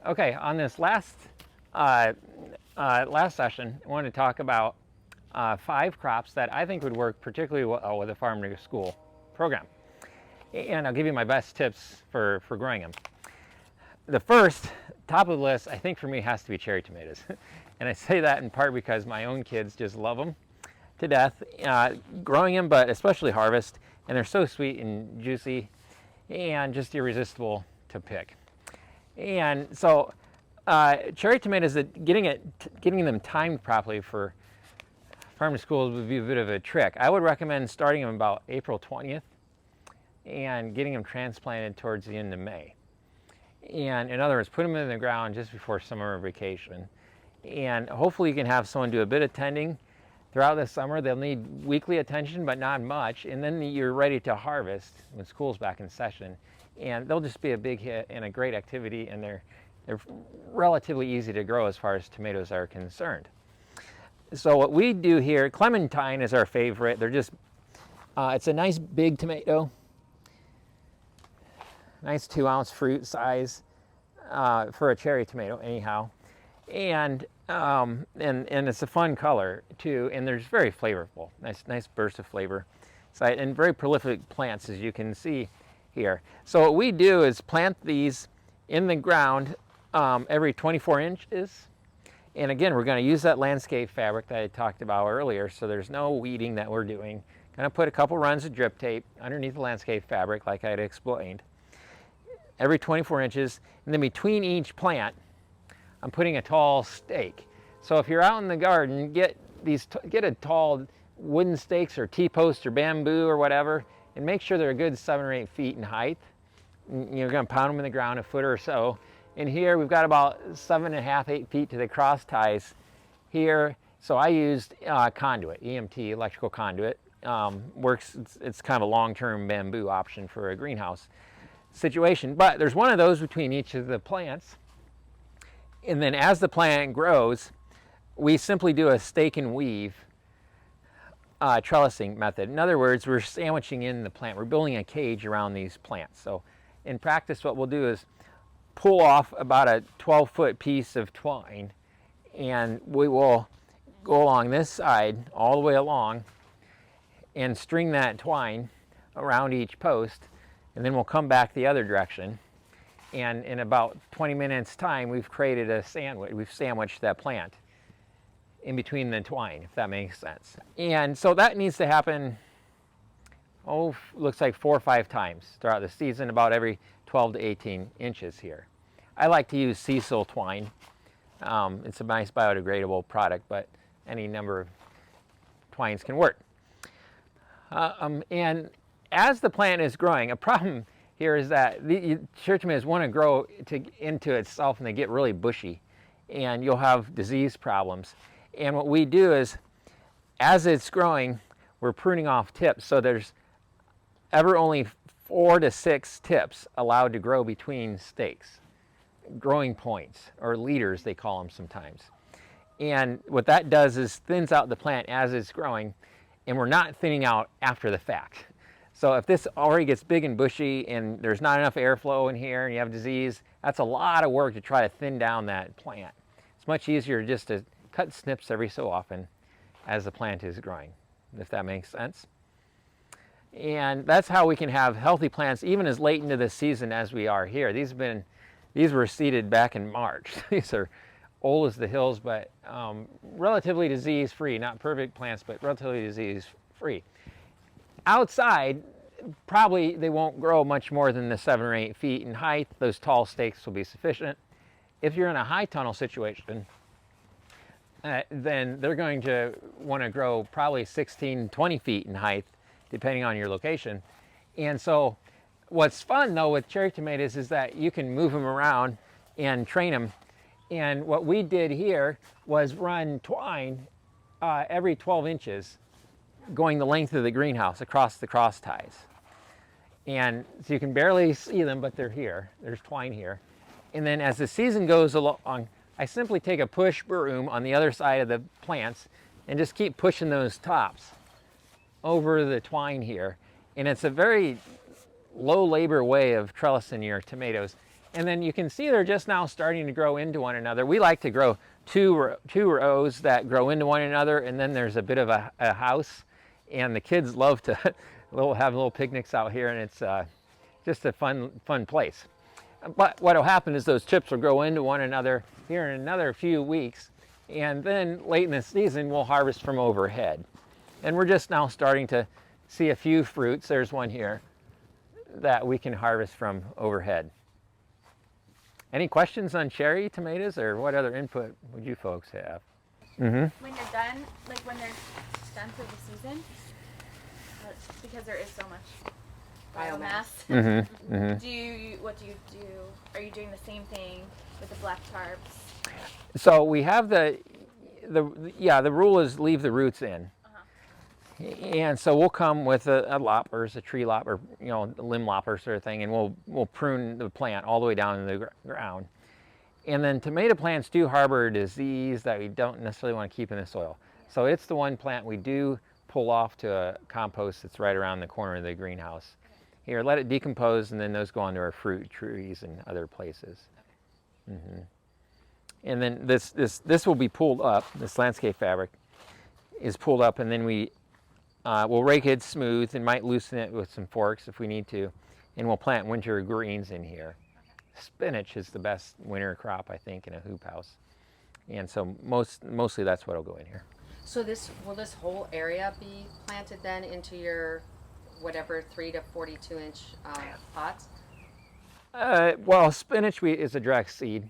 Okay, on this last session, I wanted to talk about 5 crops that I think would work particularly well with a farm to school program. And I'll give you my best tips for growing them. The first, top of the list, I think for me has to be cherry tomatoes. And I say that in part because my own kids just love them to death, growing them, but especially harvest. And they're so sweet and juicy and just irresistible to pick. And so cherry tomatoes, getting them timed properly for farm to schools would be a bit of a trick. I would recommend starting them about April 20th and getting them transplanted towards the end of May. And in other words, put them in the ground just before summer vacation. And hopefully you can have someone do a bit of tending throughout the summer. They'll need weekly attention, but not much. And then you're ready to harvest when school's back in session. And they'll just be a big hit and a great activity, and they're relatively easy to grow as far as tomatoes are concerned. So what we do here, clementine is our favorite. They're just, it's a nice big tomato, nice 2-ounce fruit size for a cherry tomato anyhow. And it's a fun color too, and they're very flavorful. Nice burst of flavor. So, and very prolific plants, as you can see here. So what we do is plant these in the ground every 24 inches. And again, we're going to use that landscape fabric that I talked about earlier, so there's no weeding that we're doing. Going to put a couple runs of drip tape underneath the landscape fabric like I had explained. Every 24 inches, and then between each plant, I'm putting a tall stake. So if you're out in the garden, get a tall wooden stakes or T-posts or bamboo or whatever, and make sure they're a good 7 or 8 feet in height. You're going to pound them in the ground a foot or so. And here we've got about 7.5, 8 feet to the cross ties here. So I used conduit, EMT, electrical conduit. Works. It's kind of a long-term bamboo option for a greenhouse situation. But there's one of those between each of the plants. And then as the plant grows, we simply do a stake and weave trellising method. In other words, we're sandwiching in the plant. We're building a cage around these plants. So in practice, what we'll do is pull off about a 12-foot piece of twine, and we will go along this side all the way along and string that twine around each post, and then we'll come back the other direction. And in about 20 minutes time, we've created a sandwich. We've sandwiched that plant in between the twine, if that makes sense. And so that needs to happen, looks like 4 or 5 times throughout the season, about every 12 to 18 inches here. I like to use sisal twine. It's a nice biodegradable product, but any number of twines can work. And as the plant is growing, a problem here is that the cherry tomatoes want to grow into itself, and they get really bushy, and you'll have disease problems. And what we do is, as it's growing, we're pruning off tips, so there's ever only 4 to 6 tips allowed to grow between stakes, growing points, or leaders they call them sometimes. And what that does is thins out the plant as it's growing, and we're not thinning out after the fact. So if this already gets big and bushy and there's not enough airflow in here and you have disease, that's a lot of work to try to thin down that plant. It's much easier just to cut snips every so often as the plant is growing, if that makes sense. And that's how we can have healthy plants even as late into the season as we are here. These were seeded back in March. These are old as the hills, but relatively disease-free. Not perfect plants, but relatively disease-free. Outside, probably they won't grow much more than the 7 or 8 feet in height. Those tall stakes will be sufficient. If you're in a high tunnel situation, then they're going to want to grow probably 16, 20 feet in height, depending on your location. And so what's fun though with cherry tomatoes is that you can move them around and train them. And what we did here was run twine every 12 inches going the length of the greenhouse across the cross ties. And so you can barely see them, but they're here. There's twine here. And then as the season goes along, I simply take a push broom on the other side of the plants and just keep pushing those tops over the twine here. And it's a very low labor way of trellising your tomatoes. And then you can see they're just now starting to grow into one another. We like to grow two rows that grow into one another, and then there's a bit of a house, and the kids love to have little picnics out here, and it's just a fun place. But what will happen is those chips will grow into one another here in another few weeks, and then late in the season we'll harvest from overhead. And we're just now starting to see a few fruits. There's one here that we can harvest from overhead. Any questions on cherry tomatoes, or what other input would you folks have? When you're done, like when they're done for the season, because there is so much biomass. What do you do? Are you doing the same thing with the black tarps? So we have the rule is leave the roots in. And so we'll come with a loppers, a tree lopper, a limb lopper sort of thing, and we'll prune the plant all the way down to the ground. And then tomato plants do harbor a disease that we don't necessarily want to keep in the soil. So it's the one plant we do pull off to a compost that's right around the corner of the greenhouse. Here, let it decompose, and then those go onto our fruit trees and other places. And then this will be pulled up. This landscape fabric is pulled up, and then we'll rake it smooth and might loosen it with some forks if we need to, and we'll plant winter greens in here. Spinach is the best winter crop, I think, in a hoop house, and so mostly that's what'll go in here. So will this whole area be planted then into your whatever 3 to 42 inch pots? Well, spinach is a direct seed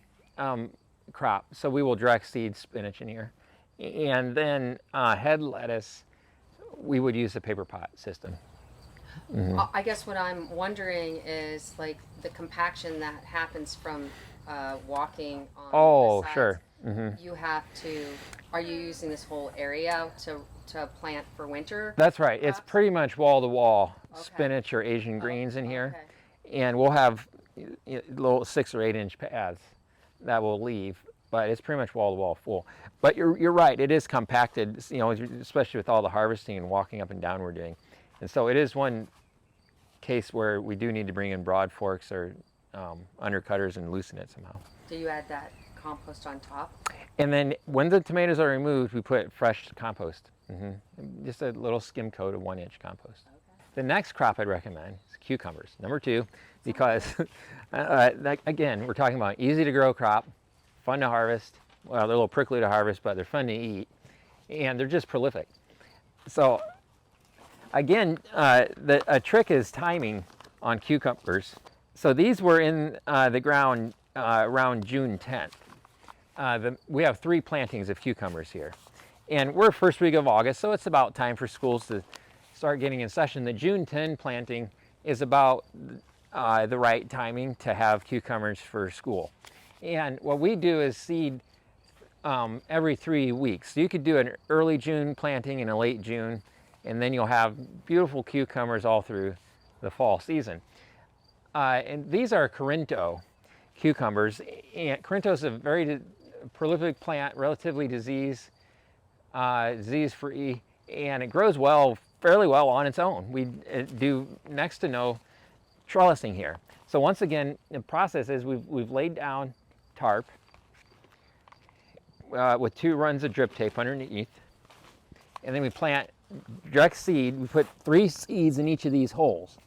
crop, so we will direct seed spinach in here, and then head lettuce we would use a paper pot system. I guess what I'm wondering is like the compaction that happens from walking on the sides. Sure. You have to. Are you using this whole area to plant for winter? That's right. It's pretty much wall to wall spinach or Asian greens in here, and we'll have little 6 or 8 inch pads that we'll leave. But it's pretty much wall to wall full. But you're right. It is compacted, especially with all the harvesting and walking up and down we're doing. And so it is one case where we do need to bring in broad forks or undercutters and loosen it somehow. Do you add that compost on top? And then when the tomatoes are removed, we put fresh compost. Just a little skim coat of 1 inch compost. The next crop I'd recommend is cucumbers, number 2, because again, we're talking about easy to grow crop, fun to harvest. Well, they're a little prickly to harvest, but they're fun to eat, and they're just prolific. So again, a trick is timing on cucumbers. So these were in the ground around June 10th. We have 3 plantings of cucumbers here, and we're first week of August, so it's about time for schools to start getting in session. The June 10 planting is about the right timing to have cucumbers for school. And what we do is seed every 3 weeks. So you could do an early June planting and a late June, and then you'll have beautiful cucumbers all through the fall season. And these are Corinto cucumbers. And Corinto is a very prolific plant, relatively disease-free, and it grows fairly well on its own. We do next to no trellising here. So once again, the process is we've laid down tarp with 2 runs of drip tape underneath, and then we plant direct seed. We put 3 seeds in each of these holes,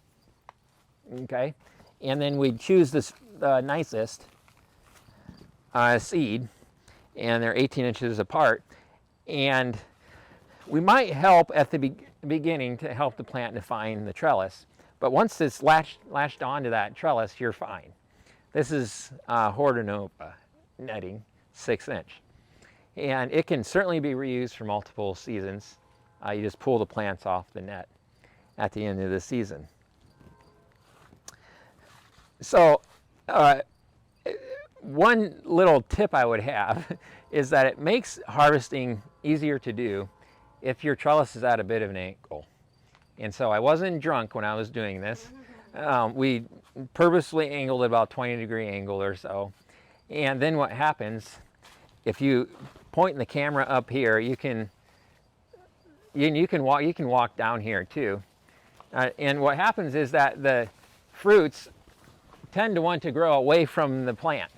okay? And then we choose the nicest seed, and they're 18 inches apart, and we might help at the beginning to help the plant define the trellis, but once it's latched onto that trellis, you're fine. This is Hortonopia netting, 6 inch. And it can certainly be reused for multiple seasons. You just pull the plants off the net at the end of the season. So one little tip I would have is that it makes harvesting easier to do if your trellis is at a bit of an angle. And so I wasn't drunk when I was doing this. We purposely angled it about 20-degree angle or so. And then what happens, if you point the camera up here, you can walk down here too. And what happens is that the fruits tend to want to grow away from the plant.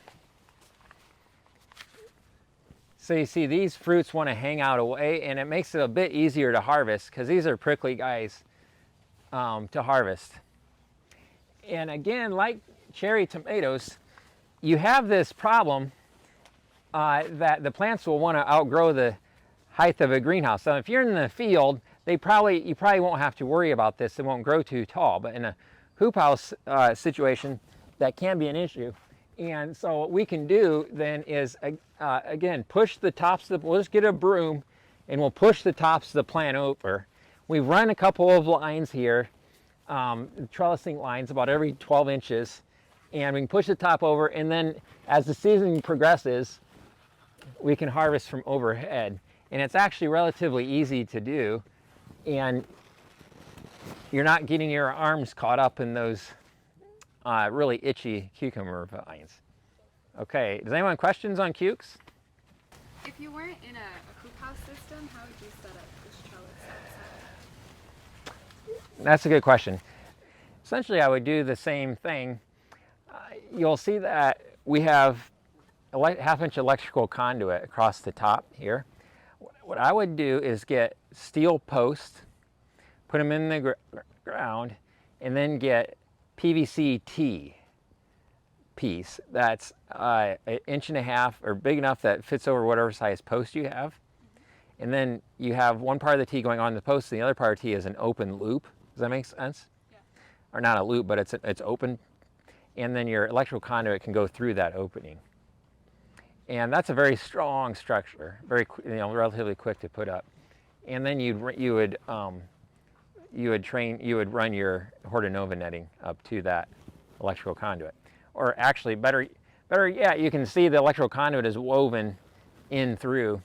So you see these fruits want to hang out away, and it makes it a bit easier to harvest because these are prickly guys to harvest. And again, like cherry tomatoes, you have this problem that the plants will want to outgrow the height of a greenhouse. So if you're in the field, you probably won't have to worry about this. It won't grow too tall. But in a hoop house situation, that can be an issue. And so what we can do then is, again, push the tops of we'll just get a broom and we'll push the tops of the plant over. We've run a couple of lines here, trellising lines about every 12 inches. And we can push the top over, and then as the season progresses, we can harvest from overhead. And it's actually relatively easy to do, and you're not getting your arms caught up in those really itchy cucumber vines. Okay, does anyone have questions on cukes? If you weren't in a hoop house system, how would you set up this trellis? That's a good question. Essentially, I would do the same thing. You'll see that we have a half-inch electrical conduit across the top here. What I would do is get steel posts, put them in the ground, and then get PVC T piece that's an inch and a half or big enough that fits over whatever size post you have. And then you have one part of the T going on the post, and the other part of the T is an open loop. Does that make sense? Yeah. Or not a loop, but it's open. And then your electrical conduit can go through that opening. And that's a very strong structure, very relatively quick to put up. And then you would run your Hortonova netting up to that electrical conduit. Or actually, better yet, you can see the electrical conduit is woven in through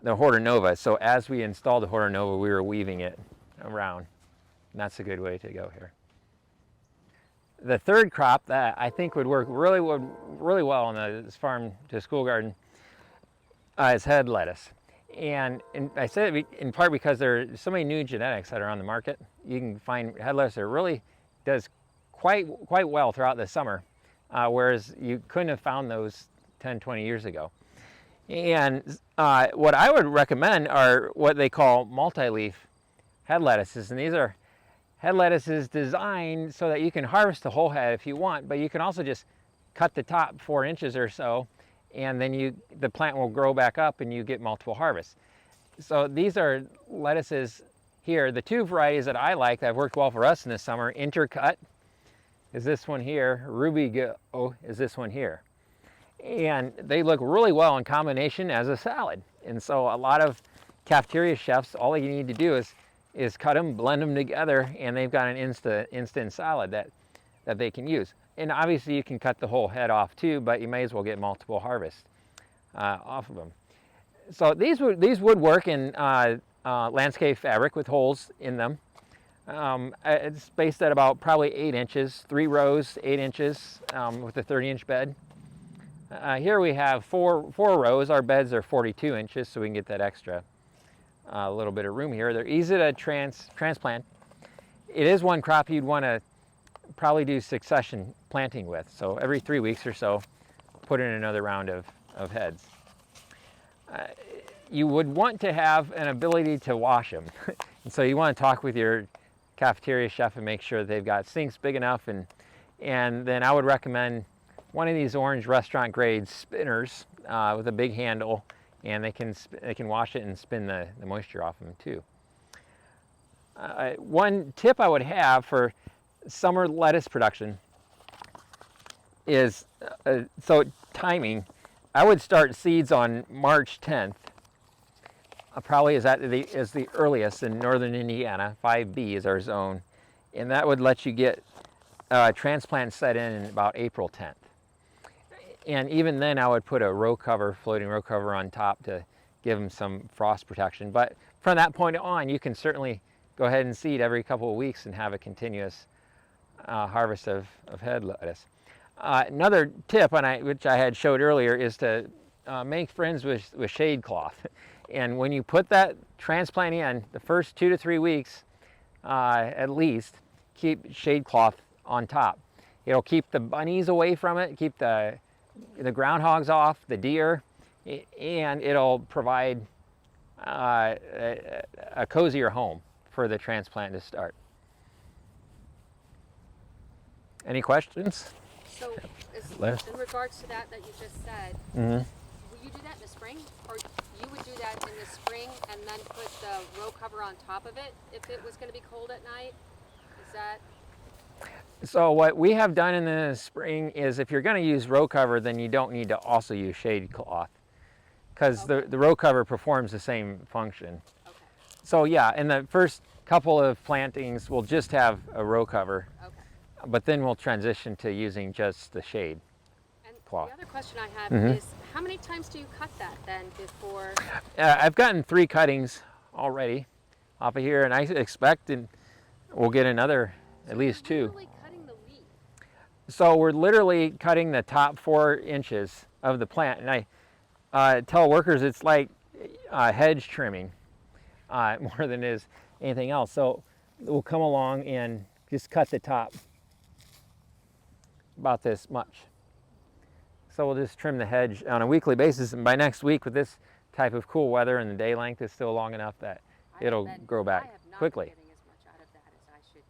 the Hortonova. So as we installed the Hortonova, we were weaving it around. And that's a good way to go here. The third crop that I think would work really well in this farm to school garden is head lettuce. And I say it in part because there are so many new genetics that are on the market. You can find head lettuce that really does quite well throughout the summer, whereas you couldn't have found those 10, 20 years ago. And what I would recommend are what they call multi-leaf head lettuces, and these are head lettuce is designed so that you can harvest the whole head if you want, but you can also just cut the top 4 inches or so, and then the plant will grow back up and you get multiple harvests. So these are lettuces here. The two varieties that I like that have worked well for us in the summer, Intercut is this one here, Ruby Go is this one here. And they look really well in combination as a salad. And so a lot of cafeteria chefs, all you need to do is cut them, blend them together, and they've got an instant salad that they can use. And obviously you can cut the whole head off too, but you may as well get multiple harvests off of them. So these would work in landscape fabric with holes in them. It's spaced at about probably 8 inches, 3 rows, 8 inches with a 30-inch bed. Here we have four rows. Our beds are 42 inches, so we can get that extra a little bit of room here. They're easy to transplant. It is one crop you'd want to probably do succession planting with. So every 3 weeks or so, put in another round of heads. You would want to have an ability to wash them. And so you want to talk with your cafeteria chef and make sure they've got sinks big enough. And then I would recommend one of these orange restaurant grade spinners with a big handle, and they can wash it and spin the moisture off them too. One tip I would have for summer lettuce production is timing. I would start seeds on March 10th. Probably is the earliest in northern Indiana. 5B is our zone, and that would let you get transplant set in about April 10th. And even then, I would put a floating row cover on top to give them some frost protection. But from that point on, you can certainly go ahead and seed every couple of weeks and have a continuous harvest of head lettuce. Another tip, which I had showed earlier, is to make friends with shade cloth. And when you put that transplant in, the first 2 to 3 weeks at least, keep shade cloth on top. It'll keep the bunnies away from it, keep the groundhogs off, the deer, and it'll provide a cozier home for the transplant to start. Any questions? So, in regards to that you just said, will you do that in the spring, or you would do that in the spring and then put the row cover on top of it if it was going to be cold at night? Is that? So what we have done in the spring is, if you're going to use row cover, then you don't need to also use shade cloth, because the row cover performs the same function. Okay. So yeah, in the first couple of plantings, we'll just have a row cover. Okay. But then we'll transition to using just the shade cloth. The other question I have is, how many times do you cut that then before? I've gotten 3 cuttings already off of here, and I expect we'll get another at least 2. Literally cutting the leaf. So we're literally cutting the top 4 inches of the plant, and I tell workers it's like hedge trimming more than it is anything else. So we'll come along and just cut the top about this much. So we'll just trim the hedge on a weekly basis, and by next week, with this type of cool weather and the day length is still long enough that it'll grow back quickly. I am not getting as much out of that as I should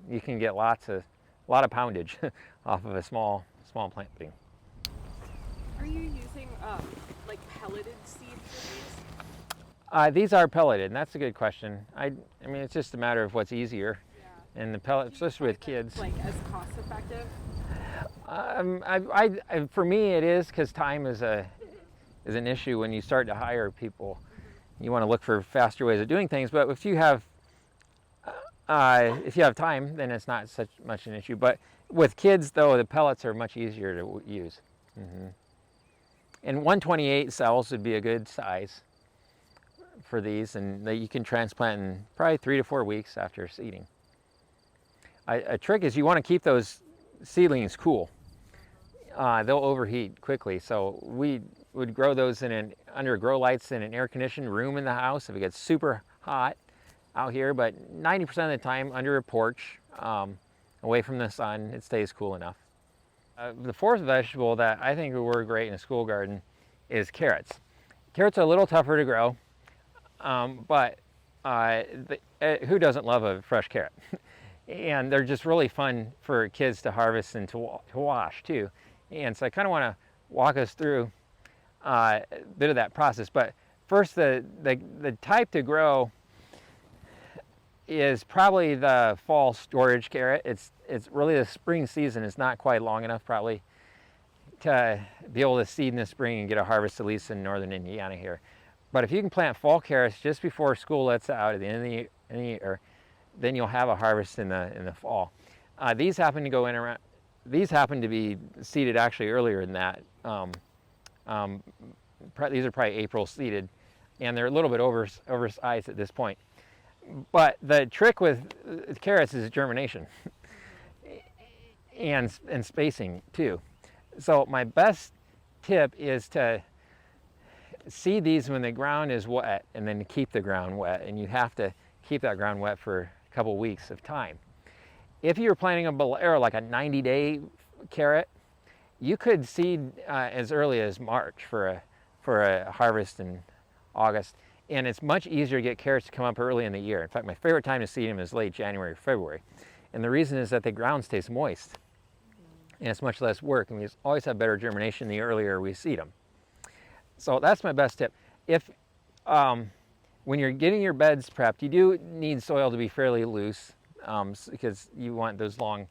be. You can get a lot of poundage off of a small planting. Are you using like pelleted seed for these? These are pelleted, and that's a good question. I mean, it's just a matter of what's easier. Yeah. And the pellets, especially with kids. Like as cost effective? For me, it is, because time is an issue when you start to hire people. You want to look for faster ways of doing things, but if you have time, then it's not such much an issue. But with kids, though, the pellets are much easier to use. And 128 cells would be a good size for these, and you can transplant in probably 3 to 4 weeks after seeding. A trick is you want to keep those seedlings cool. They'll overheat quickly, so we would grow those under grow lights in an air-conditioned room in the house if it gets super hot out here, but 90% of the time under a porch, away from the sun, it stays cool enough. The 4th vegetable that I think would work great in a school garden is carrots. Carrots are a little tougher to grow, but who doesn't love a fresh carrot? And they're just really fun for kids to harvest and to wash too. And so I kind of want to walk us through a bit of that process. But first, the type to grow is probably the fall storage carrot. It's really the spring season is not quite long enough probably to be able to seed in the spring and get a harvest, at least in northern Indiana here. But if you can plant fall carrots just before school lets out at the end of the year, then you'll have a harvest in the fall. These happen to go in around. These happen to be seeded actually earlier than that. These are probably April seeded, and they're a little bit oversized at this point. But the trick with carrots is germination and spacing too. So my best tip is to seed these when the ground is wet, and then keep the ground wet. And you have to keep that ground wet for a couple weeks of time. If you're planting a bolero, like a 90-day carrot, you could seed as early as March for a harvest in August. And it's much easier to get carrots to come up early in the year. In fact, my favorite time to seed them is late January or February. And the reason is that the ground stays moist, and it's much less work, and we always have better germination the earlier we seed them. So that's my best tip. If when you're getting your beds prepped, you do need soil to be fairly loose, because you want those long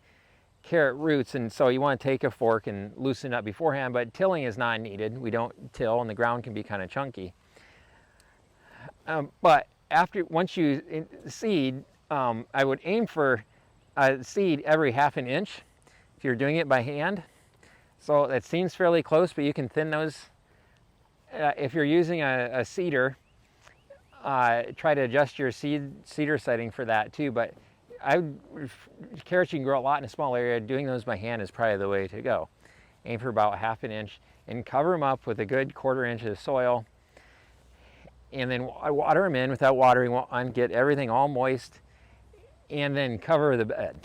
carrot roots, and so you want to take a fork and loosen it up beforehand, but tilling is not needed. We don't till, and the ground can be kind of chunky. But once you seed, I would aim for a seed every half an inch if you're doing it by hand. So that seems fairly close, but you can thin those. If you're using a seeder, try to adjust your seeder setting for that too. But carrots you can grow a lot in a small area. Doing those by hand is probably the way to go. Aim for about half an inch and cover them up with a good 1/4 inch of soil. And then water them in without watering on, get everything all moist, and then cover the bed.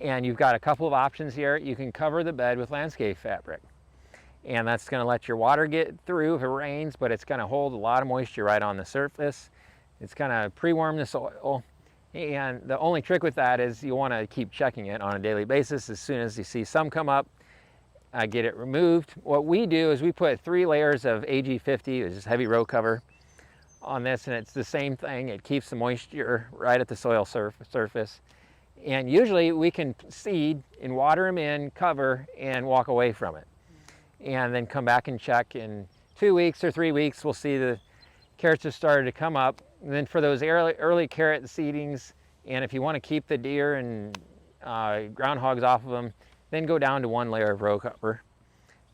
And you've got a couple of options here. You can cover the bed with landscape fabric. And that's going to let your water get through if it rains, but it's going to hold a lot of moisture right on the surface. It's going to pre-warm the soil. And the only trick with that is you want to keep checking it on a daily basis. As soon as you see some come up, get it removed. What we do is we put 3 layers of AG50, which is heavy row cover, on this, and it's the same thing. It keeps the moisture right at the soil surface. And usually we can seed and water them in, cover, and walk away from it. And then come back and check in 2 weeks or 3 weeks, we'll see the carrots have started to come up. And then for those early carrot seedings, and if you want to keep the deer and groundhogs off of them, then go down to 1 layer of row cover.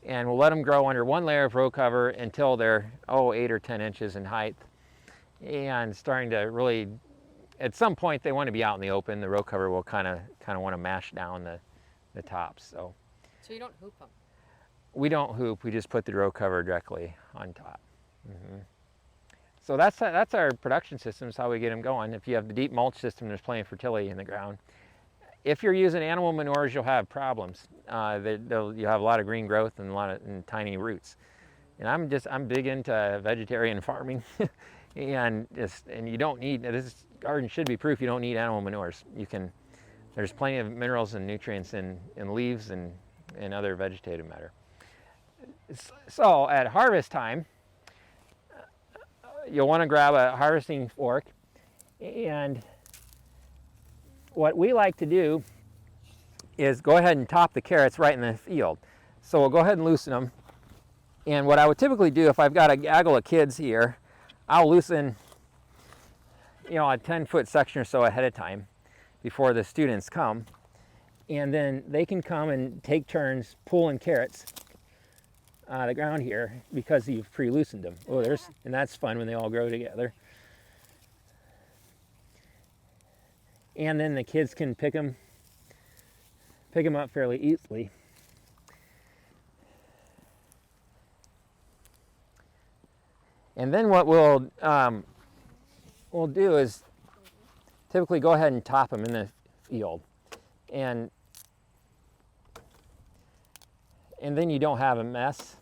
And we'll let them grow under 1 layer of row cover until they're 8 or 10 inches in height. And starting to really, at some point they want to be out in the open. The row cover will kind of want to mash down the tops. So you don't hoop them? We don't hoop, we just put the row cover directly on top. So that's our production system, is how we get them going. If you have the deep mulch system, there's plenty of fertility in the ground. If you're using animal manures, you'll have problems. You'll have a lot of green growth and and tiny roots. And I'm big into vegetarian farming, and you don't need, this garden should be proof you don't need animal manures. There's plenty of minerals and nutrients in leaves and other vegetative matter. So at harvest time, you'll want to grab a harvesting fork, and what we like to do is go ahead and top the carrots right in the field. So we'll go ahead and loosen them. And what I would typically do, if I've got a gaggle of kids here, I'll loosen, a 10-foot section or so ahead of time before the students come. And then they can come and take turns pulling carrots out of the ground here because you've pre-loosened them. And that's fun when they all grow together. And then the kids can pick them up fairly easily. And then what we'll do is typically go ahead and top them in the field. And then you don't have a mess.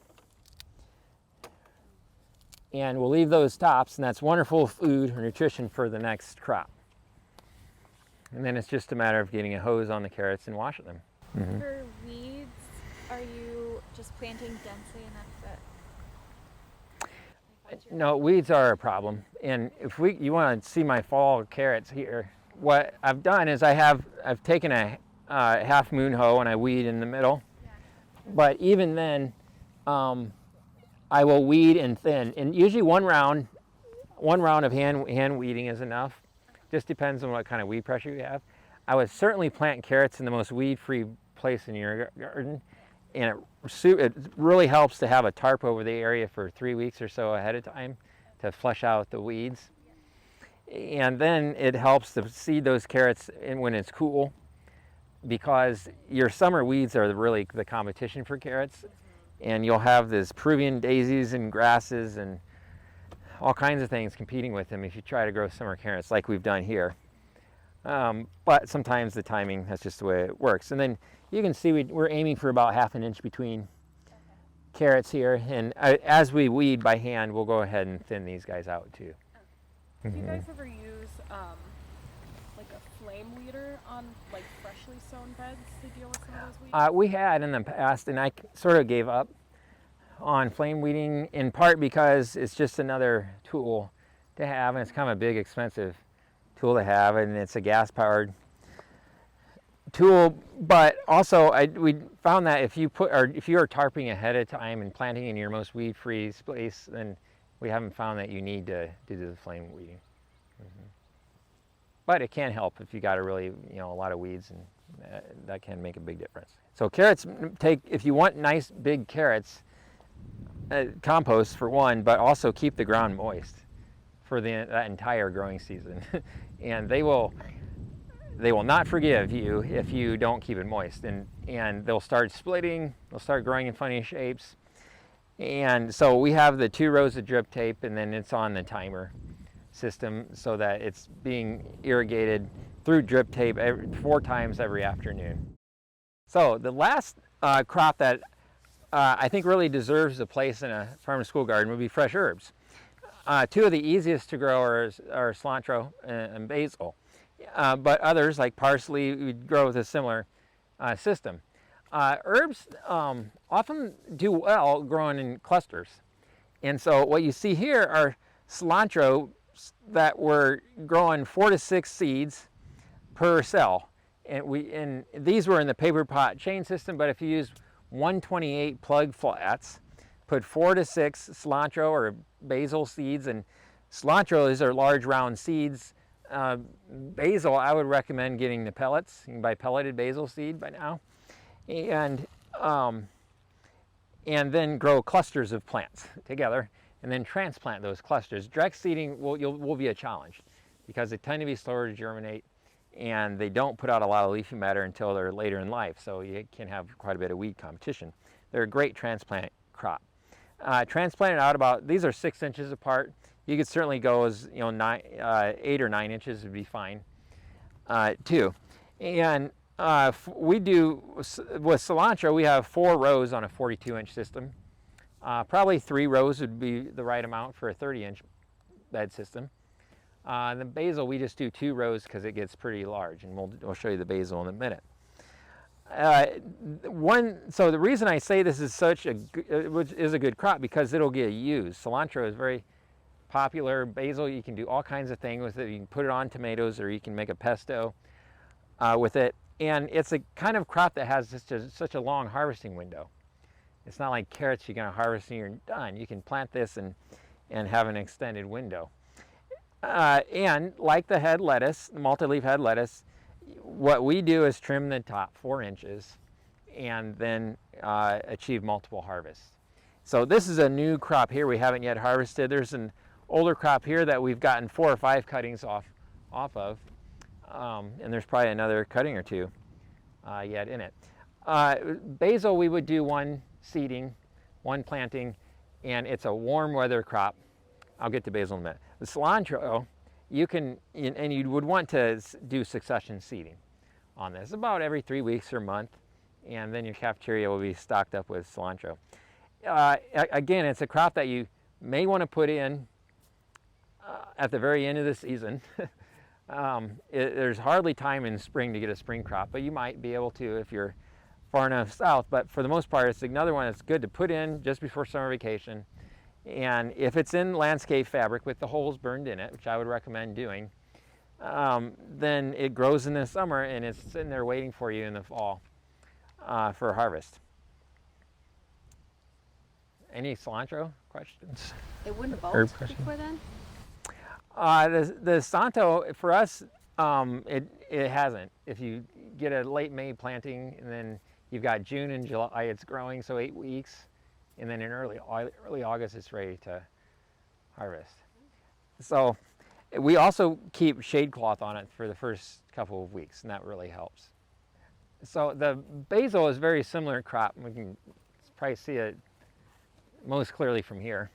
And we'll leave those tops, and that's wonderful food or nutrition for the next crop. And then it's just a matter of getting a hose on the carrots and washing them. For weeds, are you just planting densely enough that? No, weeds are a problem. And if you want to see my fall carrots here, what I've done is I've taken a half moon hoe and I weed in the middle. Yeah. But even then, I will weed and thin. And usually one round of hand weeding is enough. Just depends on what kind of weed pressure you have. I would certainly plant carrots in the most weed-free place in your garden. And it really helps to have a tarp over the area for 3 weeks or so ahead of time to flush out the weeds. And then it helps to seed those carrots when it's cool, because your summer weeds are really the competition for carrots. And you'll have this Peruvian daisies and grasses and all kinds of things competing with them if you try to grow summer carrots like we've done here. But sometimes the timing, that's just the way it works. And then you can see we're aiming for about 1/2 inch between carrots here. And as we weed by hand, we'll go ahead and thin these guys out too. Do you guys ever use like a flame weeder on like freshly sown beds to deal with some of those weeds? We had in the past, and I sort of gave up on flame weeding, in part because it's just another tool to have, and it's kind of a big, expensive tool to have, and it's a gas-powered tool. But also, we found that if you are tarping ahead of time and planting in your most weed-free place, then we haven't found that you need to do the flame weeding. But it can help if you got a lot of weeds, and that can make a big difference. So carrots if you want nice big carrots, compost for one, but also keep the ground moist for that entire growing season. And they will not forgive you if you don't keep it moist, and they'll start splitting, they'll start growing in funny shapes. And so we have the 2 rows of drip tape, and then it's on the timer system so that it's being irrigated through drip tape 4 times every afternoon. So the last crop that I think really deserves a place in a farm to school garden would be fresh herbs. 2 of the easiest to grow are cilantro and basil, but others like parsley would grow with a similar system. Herbs often do well growing in clusters, and so what you see here are cilantro that were growing 4 to 6 seeds per cell, and these were in the paper pot chain system. But if you use 128 plug flats, put 4 to 6 cilantro or basil seeds, and cilantro, these are large round seeds. Basil, I would recommend getting the pellets. You can buy pelleted basil seed by now, and then grow clusters of plants together, and then transplant those clusters. Direct seeding will be a challenge because they tend to be slower to germinate, and they don't put out a lot of leafy matter until they're later in life, so you can have quite a bit of weed competition. They're a great transplant crop. Transplanted out about, these are 6 inches apart. You could certainly go as 8 or 9 inches would be fine too. And we do, with cilantro, we have 4 rows on a 42-inch system. Probably 3 rows would be the right amount for a 30-inch bed system. The basil, we just do 2 rows because it gets pretty large, and we'll show you the basil in a minute. So the reason I say this is is a good crop because it'll get used. Cilantro is very popular. Basil, you can do all kinds of things with it. You can put it on tomatoes, or you can make a pesto with it. And it's a kind of crop that has such a long harvesting window. It's not like carrots you're going to harvest and you're done. You can plant this and have an extended window. And like the head lettuce, the multi-leaf head lettuce, what we do is trim the top 4 inches and then achieve multiple harvests. So this is a new crop here we haven't yet harvested. There's an older crop here that we've gotten 4 or 5 cuttings off of, and there's probably another cutting or 2 yet in it. Basil, we would do 1 seeding, 1 planting, and it's a warm weather crop. I'll get to basil in a minute. The cilantro, you would want to do succession seeding on this about every 3 weeks or month, and then your cafeteria will be stocked up with cilantro. Again, it's a crop that you may want to put in at the very end of the season. There's hardly time in spring to get a spring crop, but you might be able to if you're far enough south. But for the most part, it's another one that's good to put in just before summer vacation. And if it's in landscape fabric with the holes burned in it, which I would recommend doing, then it grows in the summer and it's sitting there waiting for you in the fall for harvest. Any cilantro questions? It wouldn't Herb bolt question? before then? The Santo, for us, it hasn't. If you get a late May planting and then you've got June and July, it's growing, so 8 weeks. And then in early August, it's ready to harvest. So we also keep shade cloth on it for the first couple of weeks, and that really helps. So the basil is a very similar crop. We can probably see it most clearly from here.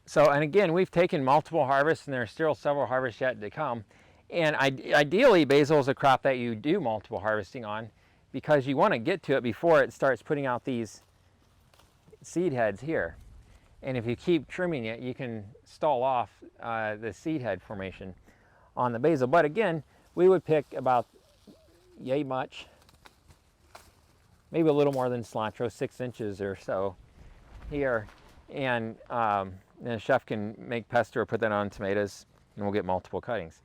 So, and again, we've taken multiple harvests, and there are still several harvests yet to come. And ideally, basil is a crop that you do multiple harvesting on, because you want to get to it before it starts putting out these seed heads here. And if you keep trimming it, you can stall off the seed head formation on the basil. But again, we would pick about yay much, maybe a little more than cilantro, 6 inches or so here. And then a chef can make pesto or put that on tomatoes, and we'll get multiple cuttings.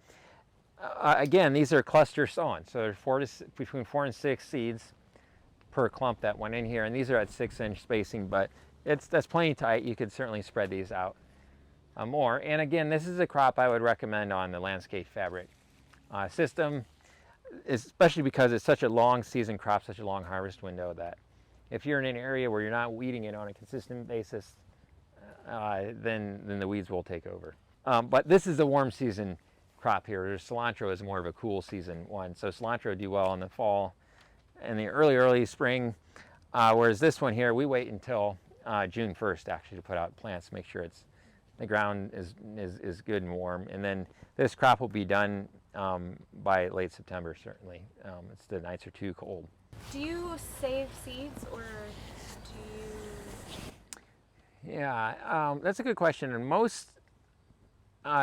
Again, these are cluster sown, so there's between 4 and 6 seeds per clump that went in here, and these are at 6-inch spacing, but that's plenty tight. You could certainly spread these out more. And again, this is a crop I would recommend on the landscape fabric system, especially because it's such a long season crop, such a long harvest window, that if you're in an area where you're not weeding it on a consistent basis, then the weeds will take over. But this is a warm season crop here. Cilantro is more of a cool season one. So cilantro do well in the fall and the early spring, whereas this one here, we wait until June 1st actually to put out plants to make sure it's the ground is good and warm. And then this crop will be done by late September, certainly. It's the nights are too cold. Do you save seeds or do you? Yeah, that's a good question. And most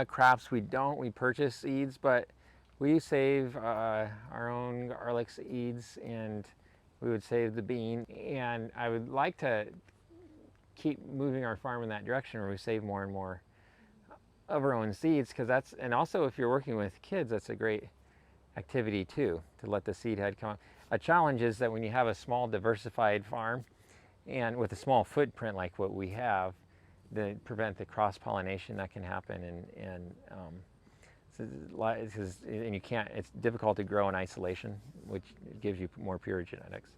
crops we don't. We purchase seeds, but we save our own garlic seeds, and we would save the bean. And I would like to keep moving our farm in that direction where we save more and more of our own seeds, because that's, and also if you're working with kids, that's a great activity too, to let the seed head come up. A challenge is that when you have a small diversified farm and with a small footprint like what we have, to prevent the cross-pollination that can happen, and you can't, it's difficult to grow in isolation, which gives you more pure genetics.